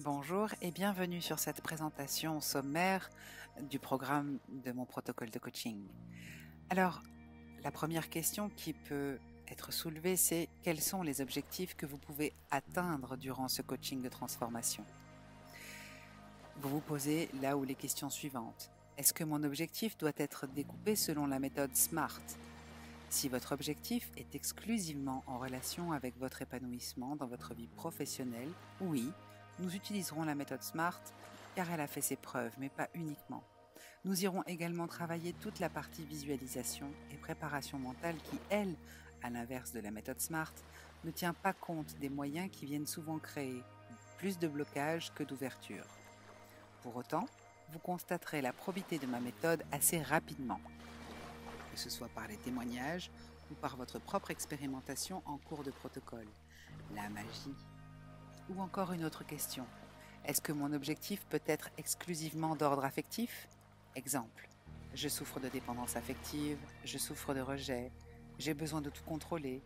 Bonjour et bienvenue sur cette présentation sommaire du programme de mon protocole de coaching. Alors, la première question qui peut être soulevée, c'est quels sont les objectifs que vous pouvez atteindre durant ce coaching de transformation? Vous vous posez là où les questions suivantes. Est-ce que mon objectif doit être découpé selon la méthode SMART? Si votre objectif est exclusivement en relation avec votre épanouissement dans votre vie professionnelle, oui, nous utiliserons la méthode SMART car elle a fait ses preuves, mais pas uniquement. Nous irons également travailler toute la partie visualisation et préparation mentale qui, elle, à l'inverse de la méthode SMART, ne tient pas compte des moyens qui viennent souvent créer plus de blocage que d'ouverture. Pour autant, vous constaterez la probité de ma méthode assez rapidement, que ce soit par les témoignages ou par votre propre expérimentation en cours de protocole. La magie. Ou encore une autre question. Est-ce que mon objectif peut être exclusivement d'ordre affectif? Exemple. Je souffre de dépendance affective, je souffre de rejet, j'ai besoin de tout contrôler,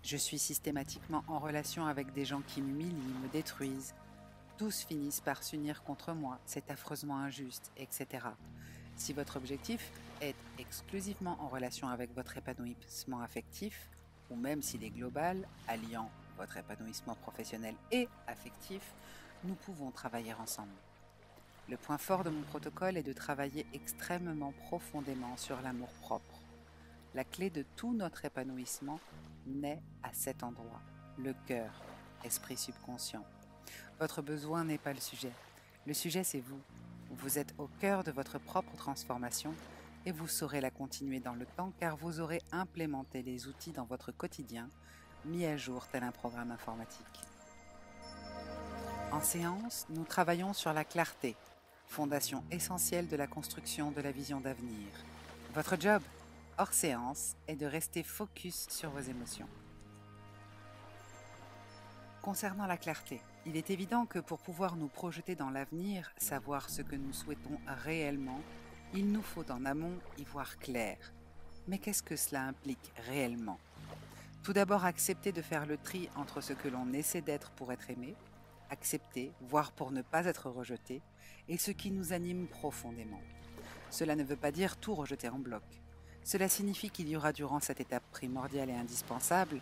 je suis systématiquement en relation avec des gens qui m'humilient, me détruisent, tous finissent par s'unir contre moi, c'est affreusement injuste, etc. Si votre objectif est exclusivement en relation avec votre épanouissement affectif, ou même s'il est global, alliant votre épanouissement professionnel et affectif, nous pouvons travailler ensemble. Le point fort de mon protocole est de travailler extrêmement profondément sur l'amour-propre. La clé de tout notre épanouissement naît à cet endroit, le cœur, esprit subconscient. Votre besoin n'est pas le sujet. Le sujet, c'est vous. Vous êtes au cœur de votre propre transformation et vous saurez la continuer dans le temps car vous aurez implémenté les outils dans votre quotidien, mis à jour tel un programme informatique. En séance, nous travaillons sur la clarté, fondation essentielle de la construction de la vision d'avenir. Votre job, hors séance, est de rester focus sur vos émotions. Concernant la clarté, il est évident que pour pouvoir nous projeter dans l'avenir, savoir ce que nous souhaitons réellement, il nous faut en amont y voir clair. Mais qu'est-ce que cela implique réellement? Tout d'abord, accepter de faire le tri entre ce que l'on essaie d'être pour être aimé, accepter, voire pour ne pas être rejeté, et ce qui nous anime profondément. Cela ne veut pas dire tout rejeter en bloc. Cela signifie qu'il y aura durant cette étape primordiale et indispensable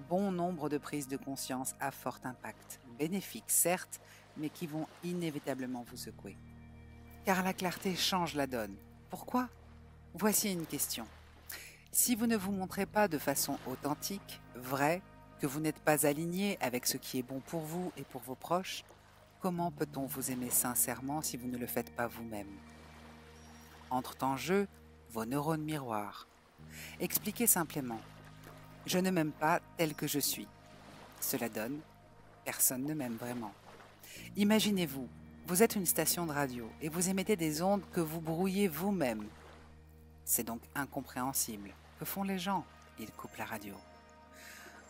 bon nombre de prises de conscience à fort impact, bénéfiques certes, mais qui vont inévitablement vous secouer. Car la clarté change la donne. Pourquoi? Voici une question. Si vous ne vous montrez pas de façon authentique, vraie, que vous n'êtes pas aligné avec ce qui est bon pour vous et pour vos proches, comment peut-on vous aimer sincèrement si vous ne le faites pas vous-même? Entrent en jeu vos neurones miroirs. Expliquez simplement. Je ne m'aime pas tel que je suis. Cela donne, personne ne m'aime vraiment. Imaginez-vous, vous êtes une station de radio et vous émettez des ondes que vous brouillez vous-même. C'est donc incompréhensible. Que font les gens? Ils coupent la radio.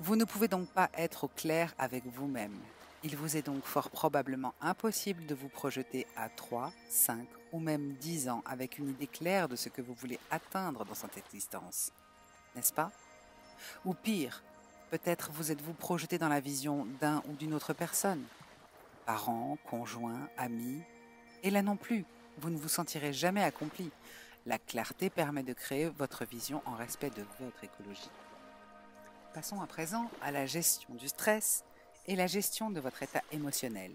Vous ne pouvez donc pas être au clair avec vous-même. Il vous est donc fort probablement impossible de vous projeter à 3, 5 ou même 10 ans avec une idée claire de ce que vous voulez atteindre dans cette existence. N'est-ce pas? Ou pire, peut-être vous êtes-vous projeté dans la vision d'un ou d'une autre personne, parents, conjoints, amis, et là non plus, vous ne vous sentirez jamais accompli. La clarté permet de créer votre vision en respect de votre écologie. Passons à présent à la gestion du stress et la gestion de votre état émotionnel.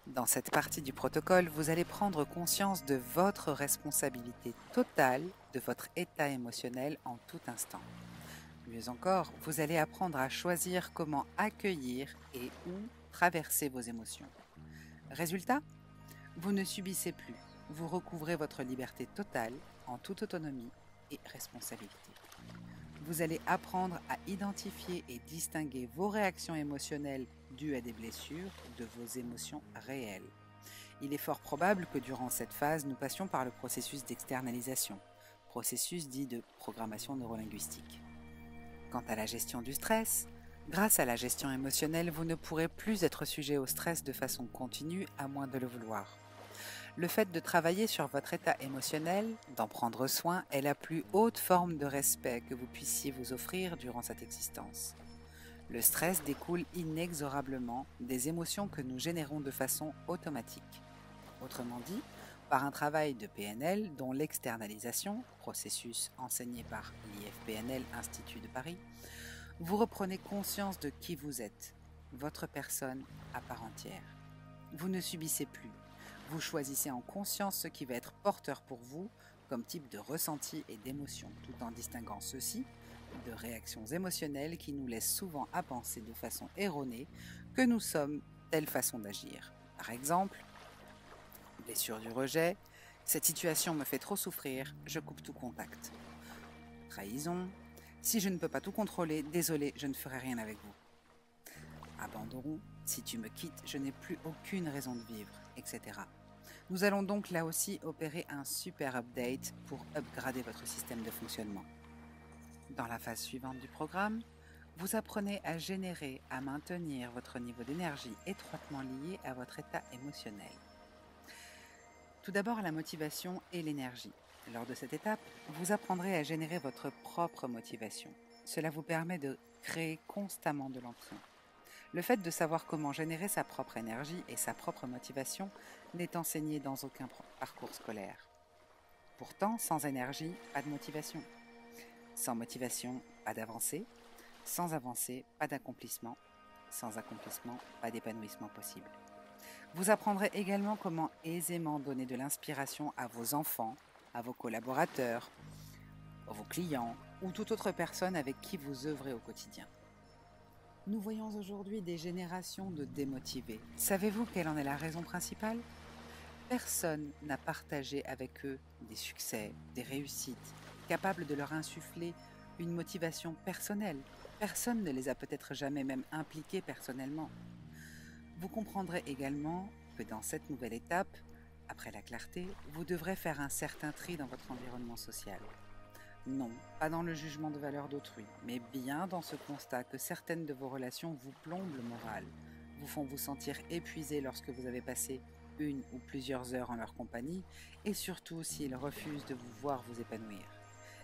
Dans cette partie du protocole, vous allez prendre conscience de votre responsabilité totale de votre état émotionnel en tout instant. Mieux encore, vous allez apprendre à choisir comment accueillir et ou traverser vos émotions. Résultat, vous ne subissez plus, vous recouvrez votre liberté totale en toute autonomie et responsabilité. Vous allez apprendre à identifier et distinguer vos réactions émotionnelles dues à des blessures de vos émotions réelles. Il est fort probable que durant cette phase, nous passions par le processus d'externalisation, processus dit de programmation neurolinguistique. Quant à la gestion du stress, grâce à la gestion émotionnelle, vous ne pourrez plus être sujet au stress de façon continue à moins de le vouloir. Le fait de travailler sur votre état émotionnel, d'en prendre soin, est la plus haute forme de respect que vous puissiez vous offrir durant cette existence. Le stress découle inexorablement des émotions que nous générons de façon automatique. Autrement dit, par un travail de PNL dont l'externalisation, processus enseigné par l'IFPNL Institut de Paris, vous reprenez conscience de qui vous êtes, votre personne à part entière. Vous ne subissez plus, vous choisissez en conscience ce qui va être porteur pour vous comme type de ressenti et d'émotion, tout en distinguant ceci de réactions émotionnelles qui nous laissent souvent à penser de façon erronée que nous sommes telle façon d'agir. Par exemple, blessure du rejet, cette situation me fait trop souffrir, je coupe tout contact. Trahison, si je ne peux pas tout contrôler, désolé, je ne ferai rien avec vous. Abandon, si tu me quittes, je n'ai plus aucune raison de vivre, etc. Nous allons donc là aussi opérer un super update pour upgrader votre système de fonctionnement. Dans la phase suivante du programme, vous apprenez à générer, à maintenir votre niveau d'énergie étroitement lié à votre état émotionnel. Tout d'abord, la motivation et l'énergie. Lors de cette étape, vous apprendrez à générer votre propre motivation. Cela vous permet de créer constamment de l'entrain. Le fait de savoir comment générer sa propre énergie et sa propre motivation n'est enseigné dans aucun parcours scolaire. Pourtant, sans énergie, pas de motivation. Sans motivation, pas d'avancée. Sans avancée, pas d'accomplissement. Sans accomplissement, pas d'épanouissement possible. Vous apprendrez également comment aisément donner de l'inspiration à vos enfants, à vos collaborateurs, à vos clients ou toute autre personne avec qui vous œuvrez au quotidien. Nous voyons aujourd'hui des générations de démotivés. Savez-vous quelle en est la raison principale ? Personne n'a partagé avec eux des succès, des réussites, capables de leur insuffler une motivation personnelle. Personne ne les a peut-être jamais même impliqués personnellement. Vous comprendrez également que dans cette nouvelle étape, après la clarté, vous devrez faire un certain tri dans votre environnement social. Non, pas dans le jugement de valeur d'autrui, mais bien dans ce constat que certaines de vos relations vous plombent le moral, vous font vous sentir épuisé lorsque vous avez passé une ou plusieurs heures en leur compagnie, et surtout s'ils refusent de vous voir vous épanouir.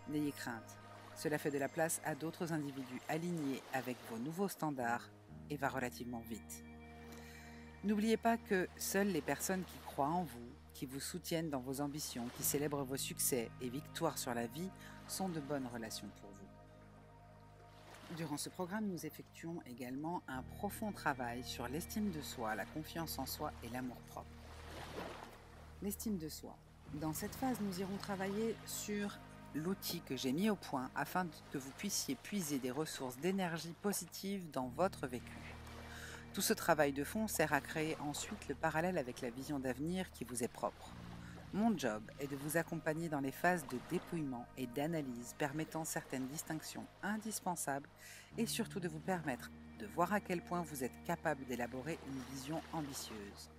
N'ayez crainte, cela fait de la place à d'autres individus alignés avec vos nouveaux standards et va relativement vite. N'oubliez pas que seules les personnes qui croient en vous, qui vous soutiennent dans vos ambitions, qui célèbrent vos succès et victoires sur la vie, sont de bonnes relations pour vous. Durant ce programme, nous effectuons également un profond travail sur l'estime de soi, la confiance en soi et l'amour-propre. L'estime de soi. Dans cette phase, nous irons travailler sur l'outil que j'ai mis au point afin que vous puissiez puiser des ressources d'énergie positive dans votre vécu. Tout ce travail de fond sert à créer ensuite le parallèle avec la vision d'avenir qui vous est propre. Mon job est de vous accompagner dans les phases de dépouillement et d'analyse permettant certaines distinctions indispensables et surtout de vous permettre de voir à quel point vous êtes capable d'élaborer une vision ambitieuse.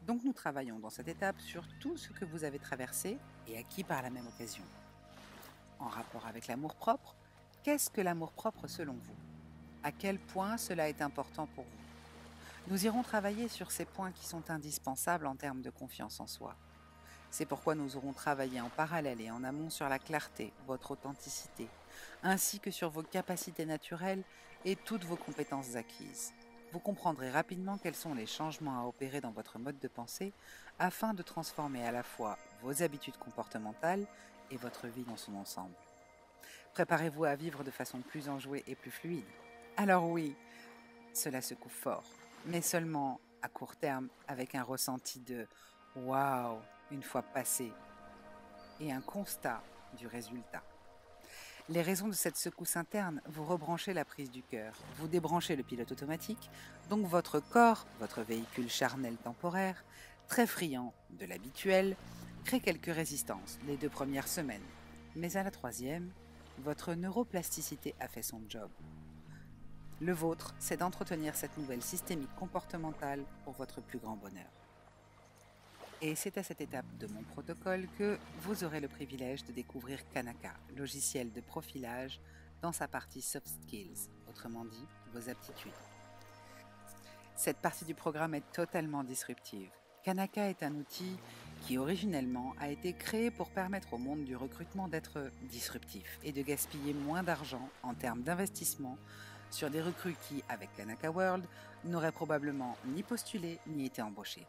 Donc nous travaillons dans cette étape sur tout ce que vous avez traversé et acquis par la même occasion. En rapport avec l'amour-propre, qu'est-ce que l'amour-propre selon vous ? À quel point cela est important pour vous ? Nous irons travailler sur ces points qui sont indispensables en termes de confiance en soi. C'est pourquoi nous aurons travaillé en parallèle et en amont sur la clarté, votre authenticité, ainsi que sur vos capacités naturelles et toutes vos compétences acquises. Vous comprendrez rapidement quels sont les changements à opérer dans votre mode de pensée afin de transformer à la fois vos habitudes comportementales et votre vie dans son ensemble. Préparez-vous à vivre de façon plus enjouée et plus fluide. Alors oui, cela secoue fort, mais seulement à court terme avec un ressenti de « waouh » une fois passé et un constat du résultat. Les raisons de cette secousse interne, vous rebranchez la prise du cœur, vous débranchez le pilote automatique, donc votre corps, votre véhicule charnel temporaire, très friand de l'habituel, crée quelques résistances les 2 premières semaines. Mais à la 3e, votre neuroplasticité a fait son job. Le vôtre, c'est d'entretenir cette nouvelle systémique comportementale pour votre plus grand bonheur. Et c'est à cette étape de mon protocole que vous aurez le privilège de découvrir Kanaka, logiciel de profilage dans sa partie Soft Skills, autrement dit, vos aptitudes. Cette partie du programme est totalement disruptive. Kanaka est un outil qui originellement a été créé pour permettre au monde du recrutement d'être disruptif et de gaspiller moins d'argent en termes d'investissement sur des recrues qui, avec Kanaka World, n'auraient probablement ni postulé ni été embauchés.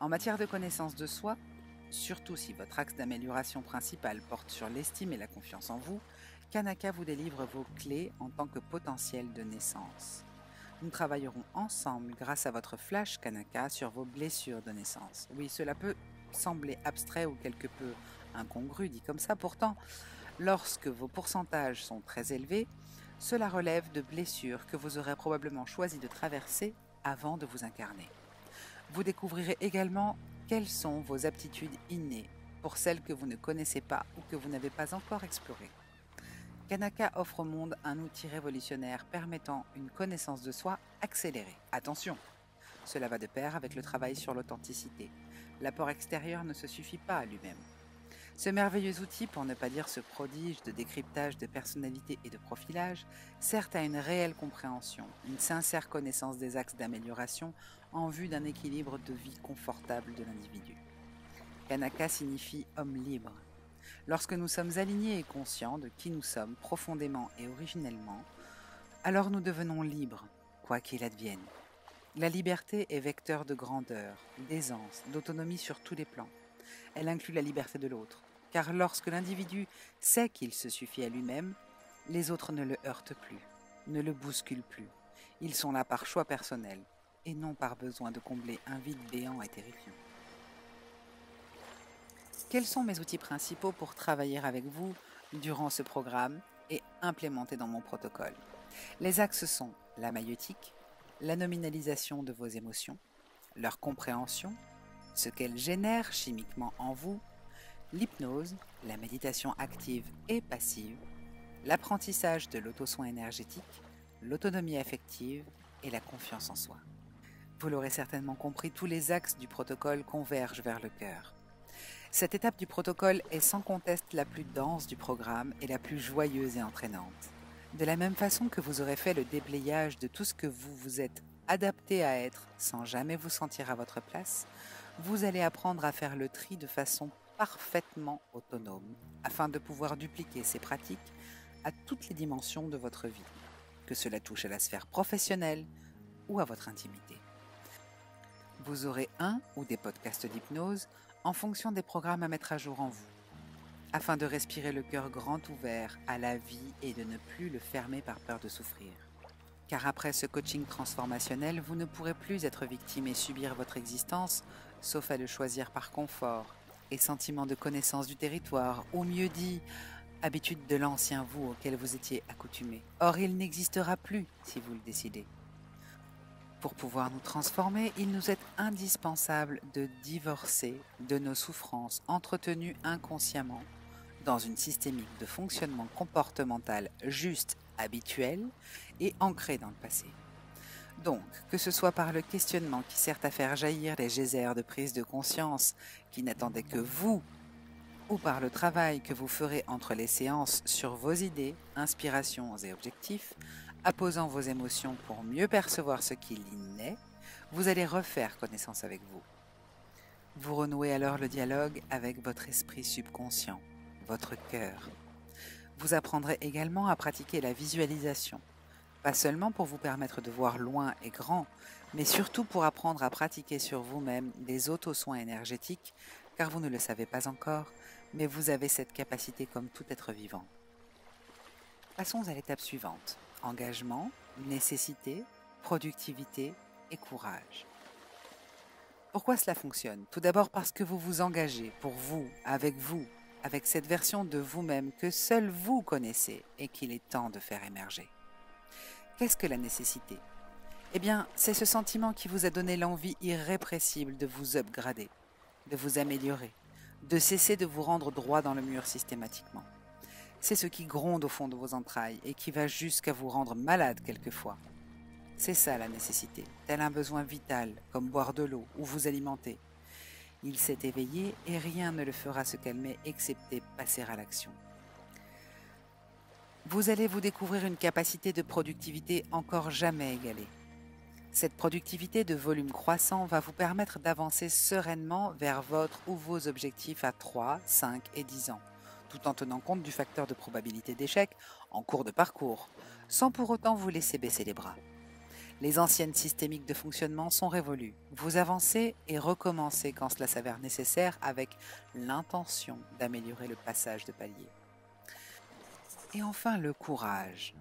En matière de connaissance de soi, surtout si votre axe d'amélioration principal porte sur l'estime et la confiance en vous, Kanaka vous délivre vos clés en tant que potentiel de naissance. Nous travaillerons ensemble grâce à votre flash Kanaka sur vos blessures de naissance. Oui, cela peut sembler abstrait ou quelque peu incongru dit comme ça, pourtant, lorsque vos pourcentages sont très élevés, cela relève de blessures que vous aurez probablement choisi de traverser avant de vous incarner. Vous découvrirez également quelles sont vos aptitudes innées pour celles que vous ne connaissez pas ou que vous n'avez pas encore explorées. Kanaka offre au monde un outil révolutionnaire permettant une connaissance de soi accélérée. Attention, cela va de pair avec le travail sur l'authenticité. L'apport extérieur ne se suffit pas à lui-même. Ce merveilleux outil, pour ne pas dire ce prodige de décryptage de personnalité et de profilage, sert à une réelle compréhension, une sincère connaissance des axes d'amélioration en vue d'un équilibre de vie confortable de l'individu. Kanaka signifie homme libre. Lorsque nous sommes alignés et conscients de qui nous sommes profondément et originellement, alors nous devenons libres, quoi qu'il advienne. La liberté est vecteur de grandeur, d'aisance, d'autonomie sur tous les plans. Elle inclut la liberté de l'autre, car lorsque l'individu sait qu'il se suffit à lui-même, les autres ne le heurtent plus, ne le bousculent plus. Ils sont là par choix personnel, et non par besoin de combler un vide béant et terrifiant. Quels sont mes outils principaux pour travailler avec vous durant ce programme et implémenter dans mon protocole? Les axes sont la maïeutique, la nominalisation de vos émotions, leur compréhension, ce qu'elles génèrent chimiquement en vous, l'hypnose, la méditation active et passive, l'apprentissage de l'auto-soin énergétique, l'autonomie affective et la confiance en soi. Vous l'aurez certainement compris, tous les axes du protocole convergent vers le cœur. Cette étape du protocole est sans conteste la plus dense du programme et la plus joyeuse et entraînante. De la même façon que vous aurez fait le déblayage de tout ce que vous vous êtes adapté à être sans jamais vous sentir à votre place, vous allez apprendre à faire le tri de façon parfaitement autonome afin de pouvoir dupliquer ces pratiques à toutes les dimensions de votre vie, que cela touche à la sphère professionnelle ou à votre intimité. Vous aurez un ou des podcasts d'hypnose en fonction des programmes à mettre à jour en vous, afin de respirer le cœur grand ouvert à la vie et de ne plus le fermer par peur de souffrir. Car après ce coaching transformationnel, vous ne pourrez plus être victime et subir votre existence, sauf à le choisir par confort et sentiment de connaissance du territoire, ou mieux dit, habitude de l'ancien vous auquel vous étiez accoutumé. Or, il n'existera plus si vous le décidez. Pour pouvoir nous transformer, il nous est indispensable de divorcer de nos souffrances entretenues inconsciemment dans une systémique de fonctionnement comportemental juste, habituel et ancré dans le passé. Donc, que ce soit par le questionnement qui sert à faire jaillir les geysers de prise de conscience qui n'attendaient que vous, ou par le travail que vous ferez entre les séances sur vos idées, inspirations et objectifs, apposant vos émotions pour mieux percevoir ce qu'il y naît, vous allez refaire connaissance avec vous. Vous renouez alors le dialogue avec votre esprit subconscient, votre cœur. Vous apprendrez également à pratiquer la visualisation, pas seulement pour vous permettre de voir loin et grand, mais surtout pour apprendre à pratiquer sur vous-même des auto-soins énergétiques, car vous ne le savez pas encore, mais vous avez cette capacité comme tout être vivant. Passons à l'étape suivante. Engagement, nécessité, productivité et courage. Pourquoi cela fonctionne? Tout d'abord parce que vous vous engagez pour vous, avec cette version de vous-même que seul vous connaissez et qu'il est temps de faire émerger. Qu'est-ce que la nécessité? Eh bien, c'est ce sentiment qui vous a donné l'envie irrépressible de vous upgrader, de vous améliorer, de cesser de vous rendre droit dans le mur systématiquement. C'est ce qui gronde au fond de vos entrailles et qui va jusqu'à vous rendre malade quelquefois. C'est ça la nécessité, tel un besoin vital, comme boire de l'eau ou vous alimenter. Il s'est éveillé et rien ne le fera se calmer excepté passer à l'action. Vous allez vous découvrir une capacité de productivité encore jamais égalée. Cette productivité de volume croissant va vous permettre d'avancer sereinement vers votre ou vos objectifs à 3, 5 et 10 ans, tout en tenant compte du facteur de probabilité d'échec en cours de parcours. sans pour autant vous laisser baisser les bras. Les anciennes systémiques de fonctionnement sont révolues. Vous avancez et recommencez quand cela s'avère nécessaire avec l'intention d'améliorer le passage de palier. Et enfin, le courage.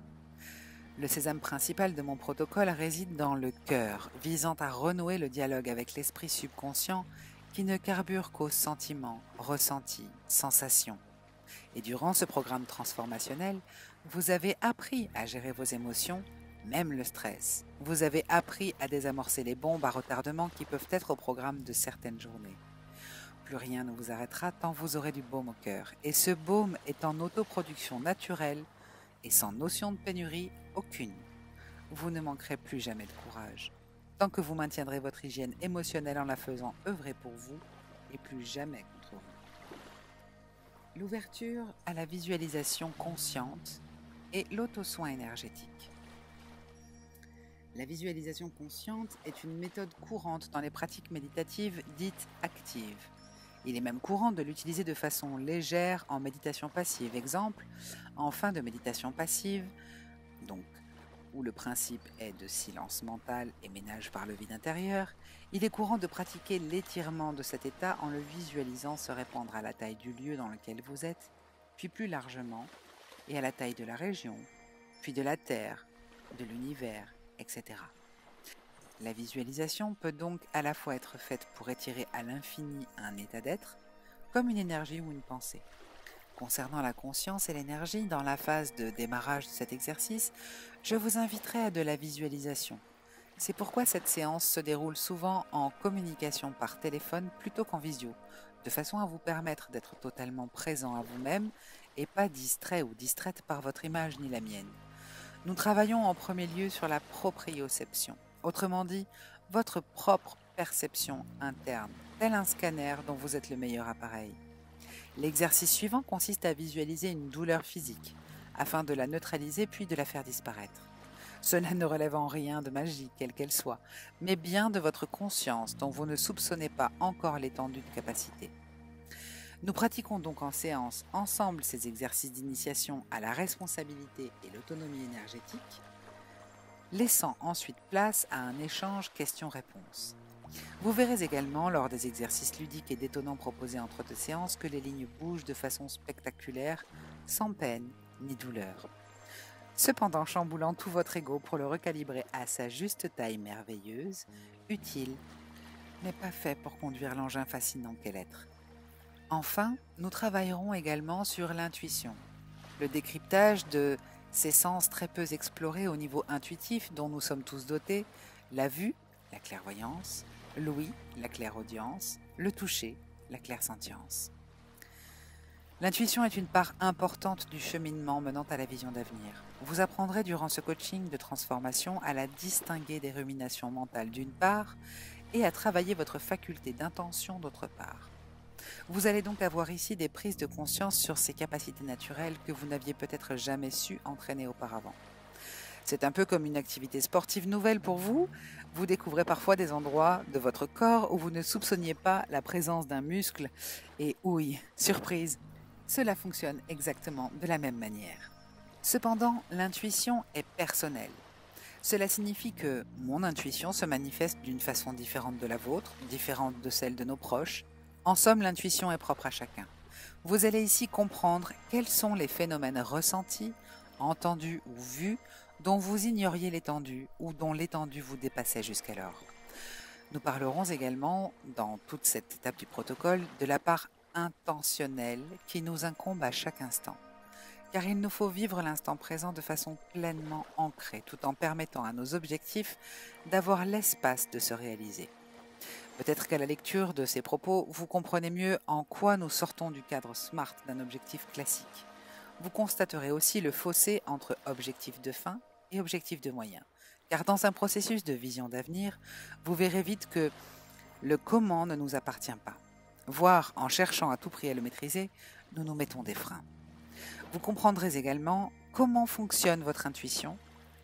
Le sésame principal de mon protocole réside dans le cœur, visant à renouer le dialogue avec l'esprit subconscient qui ne carbure qu'aux sentiments, ressentis, sensations. Et durant ce programme transformationnel, vous avez appris à gérer vos émotions, même le stress. Vous avez appris à désamorcer les bombes à retardement qui peuvent être au programme de certaines journées. Plus rien ne vous arrêtera tant vous aurez du baume au cœur. Et ce baume est en autoproduction naturelle et sans notion de pénurie aucune. Vous ne manquerez plus jamais de courage, tant que vous maintiendrez votre hygiène émotionnelle en la faisant œuvrer pour vous et plus jamais contre vous. L'ouverture à la visualisation consciente et l'auto-soin énergétique. La visualisation consciente est une méthode courante dans les pratiques méditatives dites actives. Il est même courant de l'utiliser de façon légère en méditation passive. Exemple, en fin de méditation passive, donc où le principe est de silence mental et ménage par le vide intérieur, il est courant de pratiquer l'étirement de cet état en le visualisant se répandre à la taille du lieu dans lequel vous êtes, puis plus largement, et à la taille de la région, puis de la Terre, de l'univers, etc. La visualisation peut donc à la fois être faite pour étirer à l'infini un état d'être, comme une énergie ou une pensée. Concernant la conscience et l'énergie, dans la phase de démarrage de cet exercice, je vous inviterai à de la visualisation. C'est pourquoi cette séance se déroule souvent en communication par téléphone plutôt qu'en visio, de façon à vous permettre d'être totalement présent à vous-même et pas distrait ou distraite par votre image ni la mienne. Nous travaillons en premier lieu sur la proprioception. Autrement dit, votre propre perception interne, tel un scanner dont vous êtes le meilleur appareil. L'exercice suivant consiste à visualiser une douleur physique, afin de la neutraliser puis de la faire disparaître. Cela ne relève en rien de magie, quelle qu'elle soit, mais bien de votre conscience dont vous ne soupçonnez pas encore l'étendue de capacité. Nous pratiquons donc en séance ensemble ces exercices d'initiation à la responsabilité et l'autonomie énergétique, laissant ensuite place à un échange questions-réponses. Vous verrez également, lors des exercices ludiques et détonnants proposés entre deux séances, que les lignes bougent de façon spectaculaire, sans peine ni douleur. Cependant, chamboulant tout votre ego pour le recalibrer à sa juste taille merveilleuse, utile, mais pas fait pour conduire l'engin fascinant qu'est l'être. Enfin, nous travaillerons également sur l'intuition, le décryptage de ces sens très peu explorés au niveau intuitif dont nous sommes tous dotés, la vue, la clairvoyance, l'ouïe, la clairaudience, le toucher, la clairsentience. L'intuition est une part importante du cheminement menant à la vision d'avenir. Vous apprendrez durant ce coaching de transformation à la distinguer des ruminations mentales d'une part et à travailler votre faculté d'intention d'autre part. Vous allez donc avoir ici des prises de conscience sur ces capacités naturelles que vous n'aviez peut-être jamais su entraîner auparavant. C'est un peu comme une activité sportive nouvelle pour vous. Vous découvrez parfois des endroits de votre corps où vous ne soupçonniez pas la présence d'un muscle. Et oui, surprise, cela fonctionne exactement de la même manière. Cependant, l'intuition est personnelle. Cela signifie que mon intuition se manifeste d'une façon différente de la vôtre, différente de celle de nos proches. En somme, l'intuition est propre à chacun. Vous allez ici comprendre quels sont les phénomènes ressentis, entendus ou vus, dont vous ignoriez l'étendue ou dont l'étendue vous dépassait jusqu'alors. Nous parlerons également, dans toute cette étape du protocole, de la part intentionnelle qui nous incombe à chaque instant. Car il nous faut vivre l'instant présent de façon pleinement ancrée, tout en permettant à nos objectifs d'avoir l'espace de se réaliser. Peut-être qu'à la lecture de ces propos, vous comprenez mieux en quoi nous sortons du cadre SMART d'un objectif classique. Vous constaterez aussi le fossé entre objectif de fin et objectif de moyen. Car dans un processus de vision d'avenir, vous verrez vite que le comment ne nous appartient pas. Voire, en cherchant à tout prix à le maîtriser, nous nous mettons des freins. Vous comprendrez également comment fonctionne votre intuition.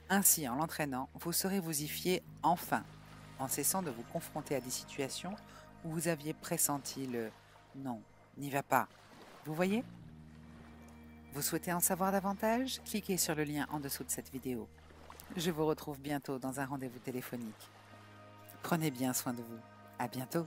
Ainsi, en l'entraînant, vous saurez vous y fier enfin, en cessant de vous confronter à des situations où vous aviez pressenti le « non, n'y va pas ». Vous voyez ? Vous souhaitez en savoir davantage? Cliquez sur le lien en dessous de cette vidéo. Je vous retrouve bientôt dans un rendez-vous téléphonique. Prenez bien soin de vous. À bientôt.